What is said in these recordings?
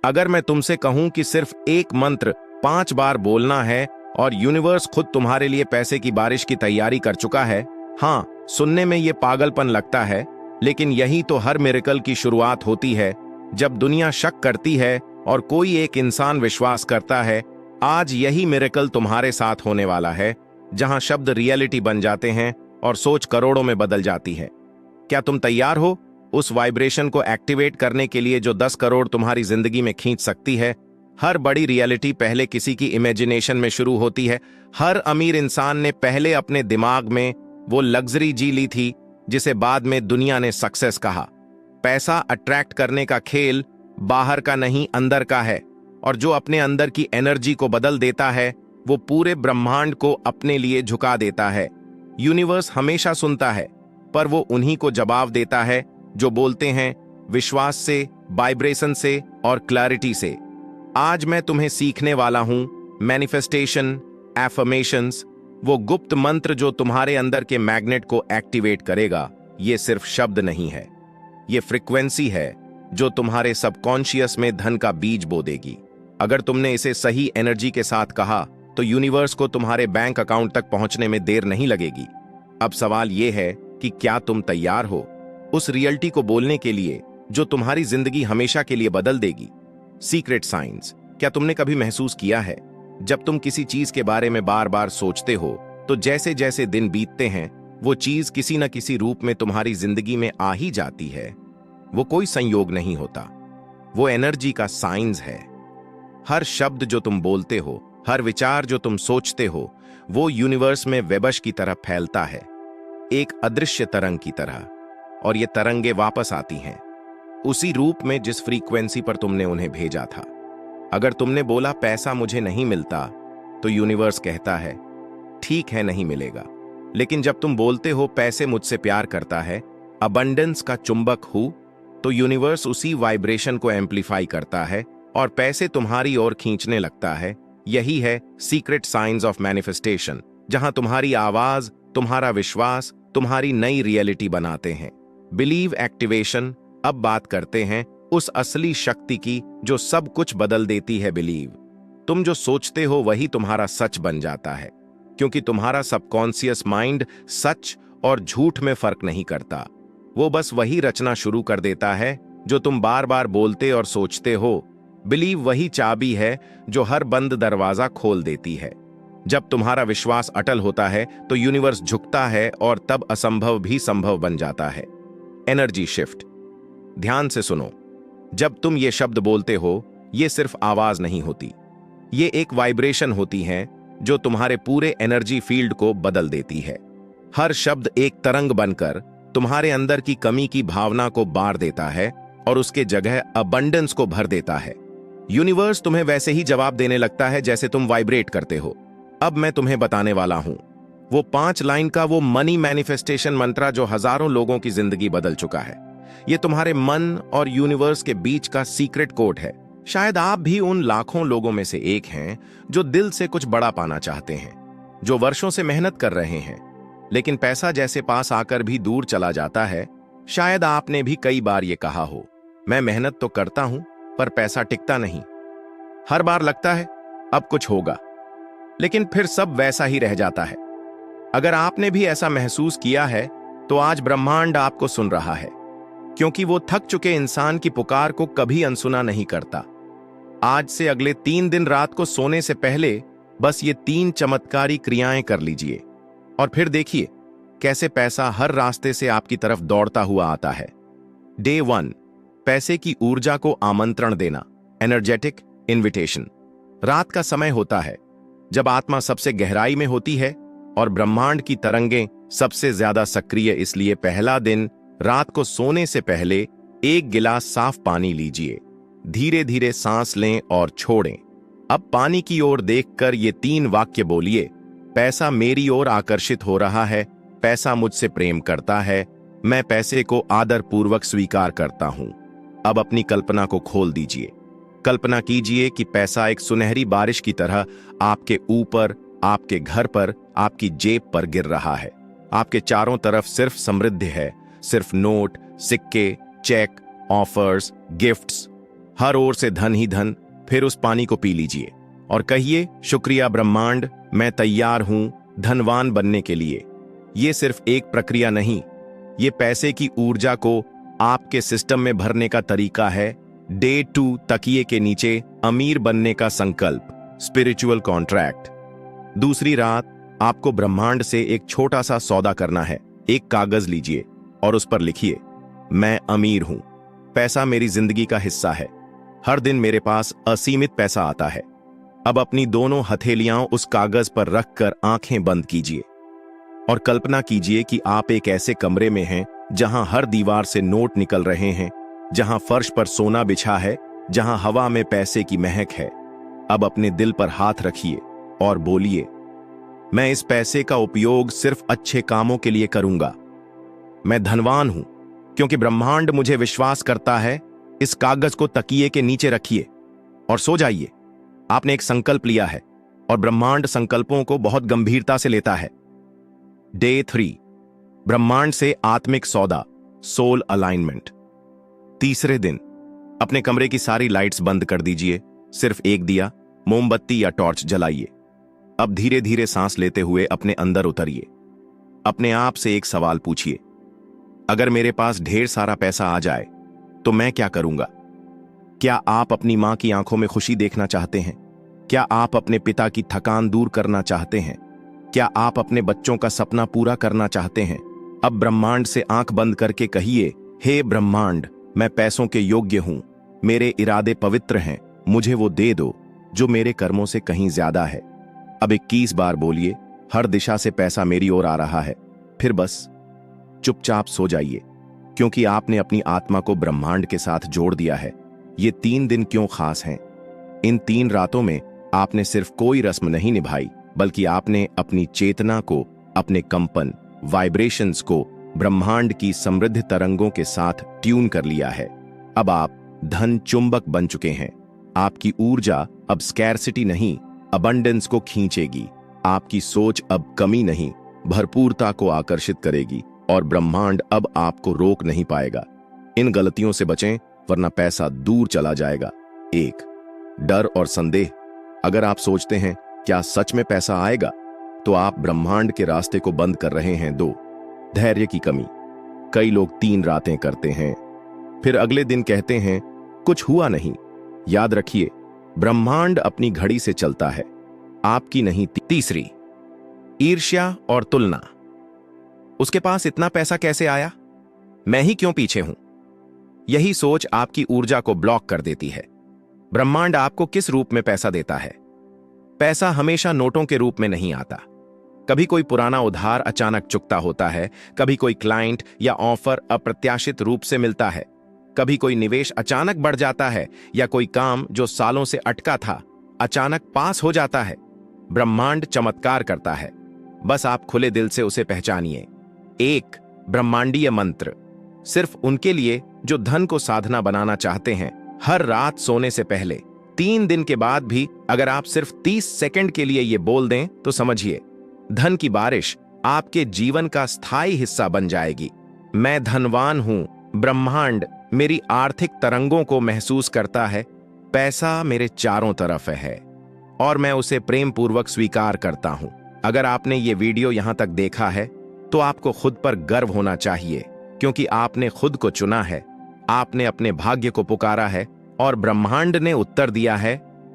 अगर मैं तुमसे कहूं कि सिर्फ एक मंत्र 5 बार बोलना है और यूनिवर्स खुद तुम्हारे लिए पैसे की बारिश की तैयारी कर चुका है। हाँ, सुनने में ये पागलपन लगता है, लेकिन यही तो हर मिरेकल की शुरुआत होती है। जब दुनिया शक करती है और कोई एक इंसान विश्वास करता है। आज यही मिरेकल तुम्हारे साथ होने वाला है, जहां शब्द रियलिटी बन जाते हैं और सोच करोड़ों में बदल जाती है। क्या तुम तैयार हो उस वाइब्रेशन को एक्टिवेट करने के लिए जो 10 करोड़ तुम्हारी जिंदगी में खींच सकती है? हर बड़ी रियलिटी पहले किसी की इमेजिनेशन में शुरू होती है। हर अमीर इंसान ने पहले अपने दिमाग में वो लग्जरी जी ली थी जिसे बाद में दुनिया ने सक्सेस कहा। पैसा अट्रैक्ट करने का खेल बाहर का नहीं, अंदर का है, और जो अपने अंदर की एनर्जी को बदल देता है वो पूरे ब्रह्मांड को अपने लिए झुका देता है। यूनिवर्स हमेशा सुनता है, पर वो उन्हीं को जवाब देता है जो बोलते हैं विश्वास से, वाइब्रेशन से और क्लैरिटी से। आज मैं तुम्हें सीखने वाला हूं मैनिफेस्टेशन, एफर्मेशंस, वो गुप्त मंत्र जो तुम्हारे अंदर के मैग्नेट को एक्टिवेट करेगा। ये सिर्फ शब्द नहीं है, ये फ्रीक्वेंसी है जो तुम्हारे सबकॉन्शियस में धन का बीज बो देगी। अगर तुमने इसे सही एनर्जी के साथ कहा तो यूनिवर्स को तुम्हारे बैंक अकाउंट तक पहुंचने में देर नहीं लगेगी। अब सवाल यह है कि क्या तुम तैयार हो उस रियलिटी को बोलने के लिए जो तुम्हारी जिंदगी हमेशा के लिए बदल देगी? Secret science. क्या तुमने कभी महसूस किया है जब तुम किसी चीज के बारे में बार बार सोचते हो तो जैसे जैसे दिन बीतते हैं वो चीज किसी न किसी रूप में तुम्हारी जिंदगी में आ ही जाती है? वो कोई संयोग नहीं होता, वो एनर्जी का साइंस है। हर शब्द जो तुम बोलते हो, हर विचार जो तुम सोचते हो, वो यूनिवर्स में वेबश की तरह फैलता है, एक अदृश्य तरंग की तरह, और ये तरंगे वापस आती हैं उसी रूप में जिस फ्रीक्वेंसी पर तुमने उन्हें भेजा था। अगर तुमने बोला पैसा मुझे नहीं मिलता, तो यूनिवर्स कहता है ठीक है, नहीं मिलेगा। लेकिन जब तुम बोलते हो पैसे मुझसे प्यार करता है, अबंडेंस का चुंबक हूं, तो यूनिवर्स उसी वाइब्रेशन को एम्पलीफाई करता है और पैसे तुम्हारी ओर खींचने लगता है। यही है सीक्रेट साइंस ऑफ मैनिफेस्टेशन, जहां तुम्हारी आवाज, तुम्हारा विश्वास तुम्हारी नई रियलिटी बनाते हैं। Believe activation. अब बात करते हैं उस असली शक्ति की जो सब कुछ बदल देती है। बिलीव। तुम जो सोचते हो वही तुम्हारा सच बन जाता है, क्योंकि तुम्हारा सबकॉन्शियस माइंड सच और झूठ में फर्क नहीं करता। वो बस वही रचना शुरू कर देता है जो तुम बार बार बोलते और सोचते हो। बिलीव वही चाबी है जो हर बंद दरवाजा खोल देती है। जब तुम्हारा विश्वास अटल होता है तो यूनिवर्स झुकता है और तब असंभव भी संभव बन जाता है। Energy shift. ध्यान से सुनो, जब तुम ये शब्द बोलते हो, ये सिर्फ आवाज नहीं होती, ये एक वाइब्रेशन होती है जो तुम्हारे पूरे एनर्जी फील्ड को बदल देती है। हर शब्द एक तरंग बनकर तुम्हारे अंदर की कमी की भावना को बार देता है और उसके जगह अबंडेंस को भर देता है। यूनिवर्स तुम्हें वैसे ही जवाब देने लगता है जैसे तुम वाइब्रेट करते हो। अब मैं तुम्हें बताने वाला हूं वो 5 लाइन का वो मनी मैनिफेस्टेशन मंत्र जो हजारों लोगों की जिंदगी बदल चुका है। ये तुम्हारे मन और यूनिवर्स के बीच का सीक्रेट कोड है। शायद आप भी उन लाखों लोगों में से एक हैं जो दिल से कुछ बड़ा पाना चाहते हैं, जो वर्षों से मेहनत कर रहे हैं, लेकिन पैसा जैसे पास आकर भी दूर चला जाता है। शायद आपने भी कई बार ये कहा हो, मैं मेहनत तो करता हूं पर पैसा टिकता नहीं। हर बार लगता है अब कुछ होगा, लेकिन फिर सब वैसा ही रह जाता है। अगर आपने भी ऐसा महसूस किया है तो आज ब्रह्मांड आपको सुन रहा है, क्योंकि वो थक चुके इंसान की पुकार को कभी अनसुना नहीं करता। आज से अगले 3 दिन रात को सोने से पहले बस ये 3 चमत्कारी क्रियाएं कर लीजिए और फिर देखिए कैसे पैसा हर रास्ते से आपकी तरफ दौड़ता हुआ आता है। डे 1, पैसे की ऊर्जा को आमंत्रण देना, एनर्जेटिक इनविटेशन। रात का समय होता है जब आत्मा सबसे गहराई में होती है और ब्रह्मांड की तरंगें सबसे ज्यादा सक्रिय। इसलिए पहला दिन, रात को सोने से पहले 1 गिलास साफ पानी लीजिए, धीरे धीरे सांस लें और छोड़ें। अब पानी की ओर देखकर ये 3 वाक्य बोलिए, पैसा मेरी ओर आकर्षित हो रहा है, पैसा मुझसे प्रेम करता है, मैं पैसे को आदरपूर्वक स्वीकार करता हूं। अब अपनी कल्पना को खोल दीजिए। कल्पना कीजिए कि पैसा एक सुनहरी बारिश की तरह आपके ऊपर, आपके घर पर, आपकी जेब पर गिर रहा है। आपके चारों तरफ सिर्फ समृद्धि है, सिर्फ नोट, सिक्के, चेक, ऑफर्स, गिफ्ट्स। हर ओर से धन ही धन। फिर उस पानी को पी लीजिए और कहिए, शुक्रिया ब्रह्मांड, मैं तैयार हूं धनवान बनने के लिए। ये सिर्फ एक प्रक्रिया नहीं, ये पैसे की ऊर्जा को आपके सिस्टम में भरने का तरीका है। डे 2, तकिए के नीचे अमीर बनने का संकल्प, स्पिरिचुअल कॉन्ट्रैक्ट। दूसरी रात, आपको ब्रह्मांड से एक छोटा सा सौदा करना है। एक कागज लीजिए और उस पर लिखिए, मैं अमीर हूं, पैसा मेरी जिंदगी का हिस्सा है, हर दिन मेरे पास असीमित पैसा आता है। अब अपनी दोनों हथेलियां उस कागज पर रखकर आंखें बंद कीजिए और कल्पना कीजिए कि आप एक ऐसे कमरे में हैं जहां हर दीवार से नोट निकल रहे हैं, जहां फर्श पर सोना बिछा है, जहां हवा में पैसे की महक है। अब अपने दिल पर हाथ रखिए और बोलिए, मैं इस पैसे का उपयोग सिर्फ अच्छे कामों के लिए करूंगा। मैं धनवान हूं क्योंकि ब्रह्मांड मुझे विश्वास करता है। इस कागज को तकिए के नीचे रखिए और सो जाइए। आपने एक संकल्प लिया है और ब्रह्मांड संकल्पों को बहुत गंभीरता से लेता है। डे 3, ब्रह्मांड से आत्मिक सौदा, सोल अलाइनमेंट। तीसरे दिन, अपने कमरे की सारी लाइट्स बंद कर दीजिए, सिर्फ एक दिया, मोमबत्ती या टॉर्च जलाइए। अब धीरे धीरे सांस लेते हुए अपने अंदर उतरिए। अपने आप से एक सवाल पूछिए, अगर मेरे पास ढेर सारा पैसा आ जाए तो मैं क्या करूंगा? क्या आप अपनी मां की आंखों में खुशी देखना चाहते हैं? क्या आप अपने पिता की थकान दूर करना चाहते हैं? क्या आप अपने बच्चों का सपना पूरा करना चाहते हैं? अब ब्रह्मांड से आंख बंद करके कहिए, हे ब्रह्मांड, मैं पैसों के योग्य हूं, मेरे इरादे पवित्र हैं, मुझे वो दे दो जो मेरे कर्मों से कहीं ज्यादा है। अब 21 बार बोलिए, हर दिशा से पैसा मेरी ओर आ रहा है। फिर बस चुपचाप सो जाइए, क्योंकि आपने अपनी आत्मा को ब्रह्मांड के साथ जोड़ दिया है। ये 3 दिन क्यों खास हैं? इन 3 रातों में आपने सिर्फ कोई रस्म नहीं निभाई, बल्कि आपने अपनी चेतना को, अपने कंपन, वाइब्रेशंस को ब्रह्मांड की समृद्ध तरंगों के साथ ट्यून कर लिया है। अब आप धन चुंबक बन चुके हैं। आपकी ऊर्जा अब स्कैरसिटी नहीं, अबंडेंस को खींचेगी। आपकी सोच अब कमी नहीं, भरपूरता को आकर्षित करेगी और ब्रह्मांड अब आपको रोक नहीं पाएगा। इन गलतियों से बचें, वरना पैसा दूर चला जाएगा। 1, डर और संदेह। अगर आप सोचते हैं क्या सच में पैसा आएगा, तो आप ब्रह्मांड के रास्ते को बंद कर रहे हैं। 2, धैर्य की कमी। कई लोग 3 रातें करते हैं, फिर अगले दिन कहते हैं कुछ हुआ नहीं। याद रखिए, ब्रह्मांड अपनी घड़ी से चलता है, आपकी नहीं। तीसरी, ईर्ष्या और तुलना। उसके पास इतना पैसा कैसे आया? मैं ही क्यों पीछे हूं? यही सोच आपकी ऊर्जा को ब्लॉक कर देती है। ब्रह्मांड आपको किस रूप में पैसा देता है? पैसा हमेशा नोटों के रूप में नहीं आता। कभी कोई पुराना उधार अचानक चुकता होता है, कभी कोई क्लाइंट या ऑफर अप्रत्याशित रूप से मिलता है, कभी कोई निवेश अचानक बढ़ जाता है, या कोई काम जो सालों से अटका था अचानक पास हो जाता है। ब्रह्मांड चमत्कार करता है, बस आप खुले दिल से उसे पहचानिए। 1, ब्रह्मांडीय मंत्र, सिर्फ उनके लिए जो धन को साधना बनाना चाहते हैं। हर रात सोने से पहले 3 दिन के बाद भी अगर आप सिर्फ 30 सेकंड के लिए ये बोल दें, तो समझिए धन की बारिश आपके जीवन का स्थायी हिस्सा बन जाएगी। मैं धनवान हूं, ब्रह्मांड मेरी आर्थिक तरंगों को महसूस करता है, पैसा मेरे चारों तरफ है और मैं उसे प्रेम पूर्वक स्वीकार करता हूं। अगर आपने ये वीडियो यहां तक देखा है तो आपको खुद पर गर्व होना चाहिए, क्योंकि आपने खुद को चुना है, आपने अपने भाग्य को पुकारा है और ब्रह्मांड ने उत्तर दिया है।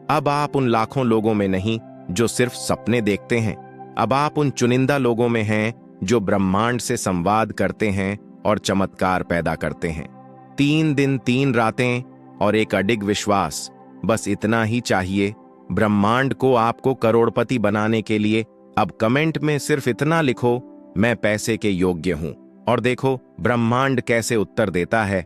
अब आप उन लाखों लोगों में नहीं जो सिर्फ सपने देखते हैं, अब आप उन चुनिंदा लोगों में हैं जो ब्रह्मांड से संवाद करते हैं और चमत्कार पैदा करते हैं। 3 दिन 3 रातें और एक अडिग विश्वास, बस इतना ही चाहिए ब्रह्मांड को आपको करोड़पति बनाने के लिए। अब कमेंट में सिर्फ इतना लिखो, मैं पैसे के योग्य हूं, और देखो ब्रह्मांड कैसे उत्तर देता है।